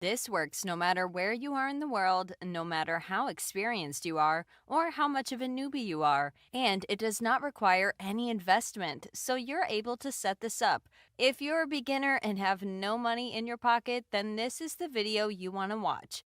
This works no matter where you are in the world, no matter how experienced you are, or how much of a newbie you are, and it does not require any investment, so you're able to set this up. If you're a beginner and have no money in your pocket, then this is the video you want to watch.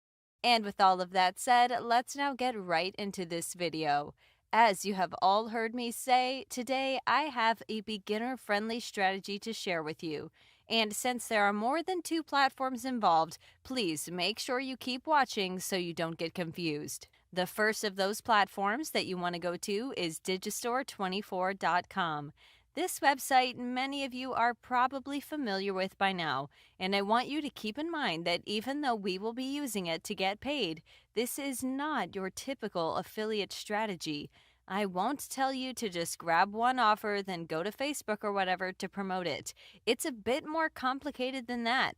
And with all of that said, let's now get right into this video. As you have all heard me say, today I have a beginner-friendly strategy to share with you. And since there are more than two platforms involved, please make sure you keep watching so you don't get confused. The first of those platforms that you want to go to is Digistore24.com. This website many of you are probably familiar with by now, and I want you to keep in mind that even though we will be using it to get paid, this is not your typical affiliate strategy. I won't tell you to just grab one offer, then go to Facebook or whatever to promote it. It's a bit more complicated than that.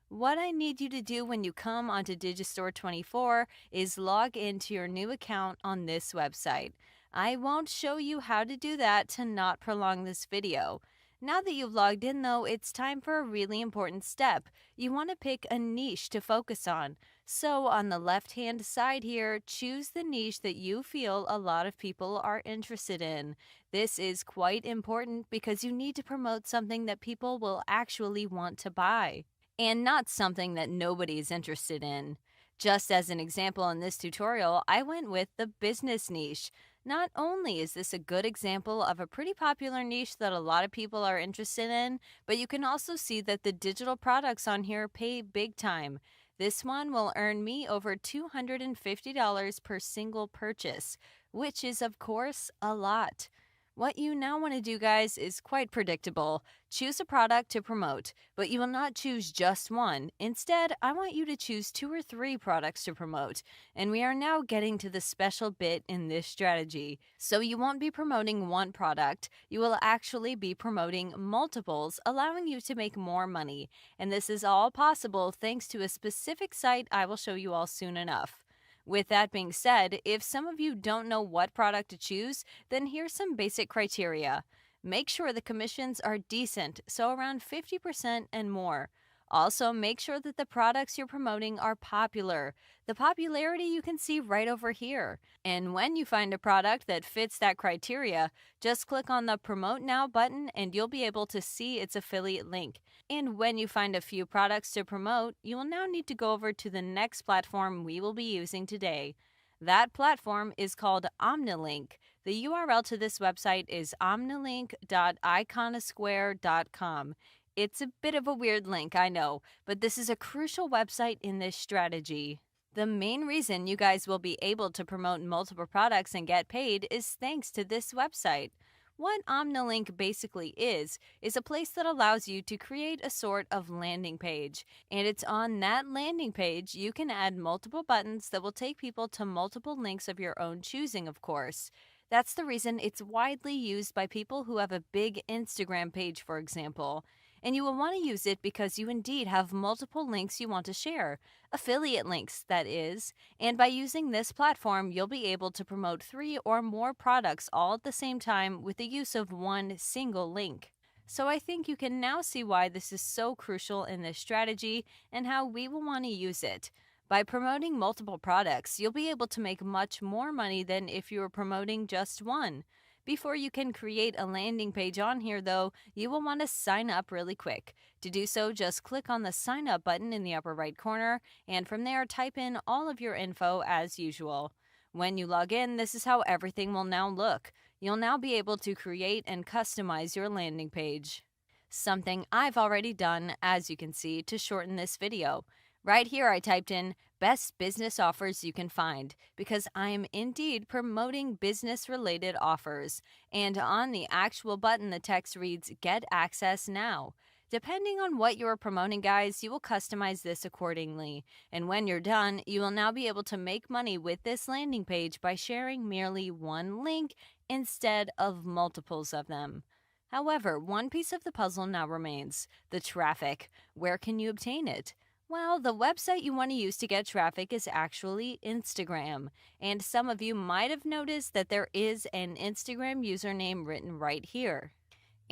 What I need you to do when you come onto Digistore 24 is log into your new account on this website. I won't show you how to do that to not prolong this video. Now that you've logged in though, it's time for a really important step. You want to pick a niche to focus on. So on the left-hand side here, choose the niche that you feel a lot of people are interested in. This is quite important because you need to promote something that people will actually want to buy, and not something that nobody's interested in. Just as an example in this tutorial, I went with the business niche. Not only is this a good example of a pretty popular niche that a lot of people are interested in, but you can also see that the digital products on here pay big time. This one will earn me over $250 per single purchase, which is, of course, a lot. What you now want to do, guys, is quite predictable. Choose a product to promote, but you will not choose just one. Instead, I want you to choose 2 or 3 products to promote. And we are now getting to the special bit in this strategy. So you won't be promoting one product, you will actually be promoting multiples, allowing you to make more money. And this is all possible thanks to a specific site I will show you all soon enough. With that being said, if some of you don't know what product to choose, then here's some basic criteria. Make sure the commissions are decent, so around 50% and more. Also, make sure that the products you're promoting are popular. The popularity you can see right over here. And when you find a product that fits that criteria, just click on the Promote Now button and you'll be able to see its affiliate link. And when you find a few products to promote, you will now need to go over to the next platform we will be using today. That platform is called OmniLink. The URL to this website is omnilink.iconosquare.com. It's a bit of a weird link, I know, but this is a crucial website in this strategy. The main reason you guys will be able to promote multiple products and get paid is thanks to this website. What OmniLink basically is a place that allows you to create a sort of landing page. And it's on that landing page you can add multiple buttons that will take people to multiple links of your own choosing, of course. That's the reason it's widely used by people who have a big Instagram page, for example. And you will want to use it because you indeed have multiple links you want to share, affiliate links, that is. And by using this platform, you'll be able to promote 3 or more products all at the same time with the use of one single link. So I think you can now see why this is so crucial in this strategy and how we will want to use it. By promoting multiple products, you'll be able to make much more money than if you were promoting just one. Before you can create a landing page on here, though, you will want to sign up really quick. To do so, just click on the sign up button in the upper right corner, and from there, type in all of your info as usual. When you log in, this is how everything will now look. You'll now be able to create and customize your landing page. Something I've already done, as you can see, to shorten this video. Right here, I typed in best business offers you can find because I am indeed promoting business related offers. And on the actual button, the text reads Get Access Now. Depending on what you are promoting, guys, you will customize this accordingly. And when you're done, you will now be able to make money with this landing page by sharing merely one link instead of multiples of them. However, one piece of the puzzle now remains the traffic. Where can you obtain it? Well, the website you want to use to get traffic is actually Instagram. And some of you might have noticed that there is an Instagram username written right here.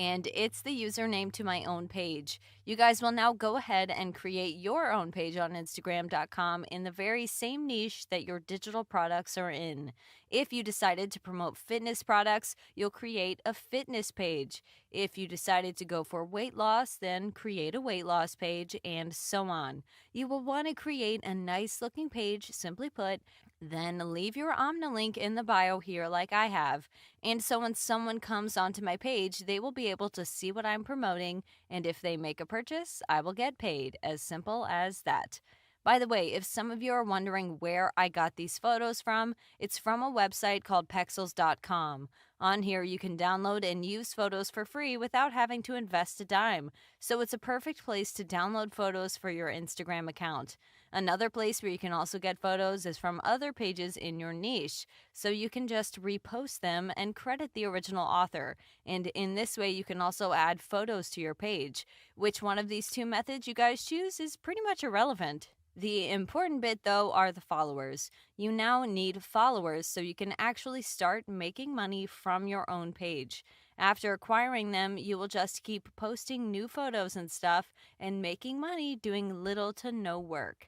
and it's the username to my own page. You guys will now go ahead and create your own page on Instagram.com in the very same niche that your digital products are in. If you decided to promote fitness products, you'll create a fitness page. If you decided to go for weight loss, then create a weight loss page, and so on. You will want to create a nice looking page, simply put, then leave your Omna link in the bio here like I have. And so when someone comes onto my page, they will be able to see what I'm promoting, and if they make a purchase, I will get paid. As simple as that. By the way, if some of you are wondering where I got these photos from, it's from a website called Pexels.com. On here, you can download and use photos for free without having to invest a dime. So it's a perfect place to download photos for your Instagram account. Another place where you can also get photos is from other pages in your niche. So you can just repost them and credit the original author. And in this way, you can also add photos to your page. Which one of these two methods you guys choose is pretty much irrelevant. The important bit, though, are the followers. You now need followers so you can actually start making money from your own page. After acquiring them, you will just keep posting new photos and stuff and making money doing little to no work.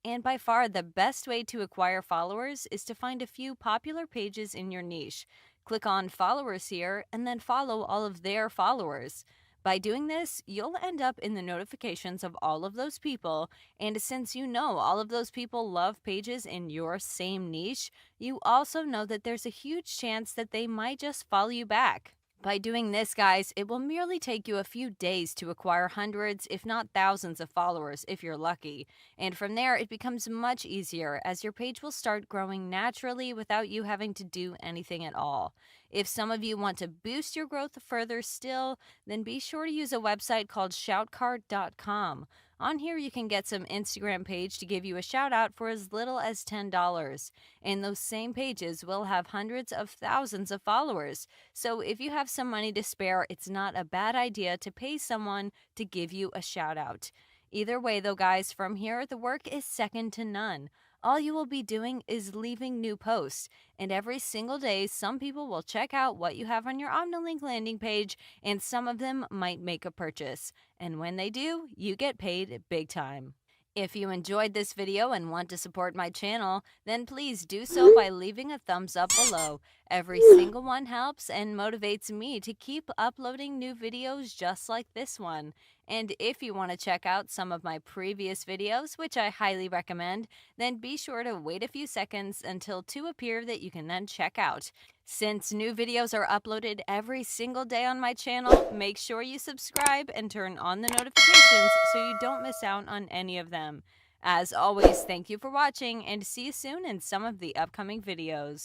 And by far, the best way to acquire followers is to find a few popular pages in your niche. Click on followers here and then follow all of their followers. By doing this, you'll end up in the notifications of all of those people, and since you know all of those people love pages in your same niche, you also know that there's a huge chance that they might just follow you back. By doing this, guys, it will merely take you a few days to acquire hundreds, if not thousands, of followers if you're lucky. And from there, it becomes much easier as your page will start growing naturally without you having to do anything at all. If some of you want to boost your growth further still, then be sure to use a website called shoutcard.com. On here, you can get some Instagram page to give you a shout out for as little as $10. And those same pages will have hundreds of thousands of followers. So if you have some money to spare, it's not a bad idea to pay someone to give you a shout out. Either way, though, guys, from here, the work is second to none. All you will be doing is leaving new posts, and every single day, some people will check out what you have on your OmniLink landing page, and some of them might make a purchase. And when they do, you get paid big time. If you enjoyed this video and want to support my channel, then please do so by leaving a thumbs up below. Every single one helps and motivates me to keep uploading new videos just like this one. And if you want to check out some of my previous videos, which I highly recommend, then be sure to wait a few seconds until two appear that you can then check out. Since new videos are uploaded every single day on my channel, make sure you subscribe and turn on the notifications so you don't miss out on any of them. As always, thank you for watching and see you soon in some of the upcoming videos.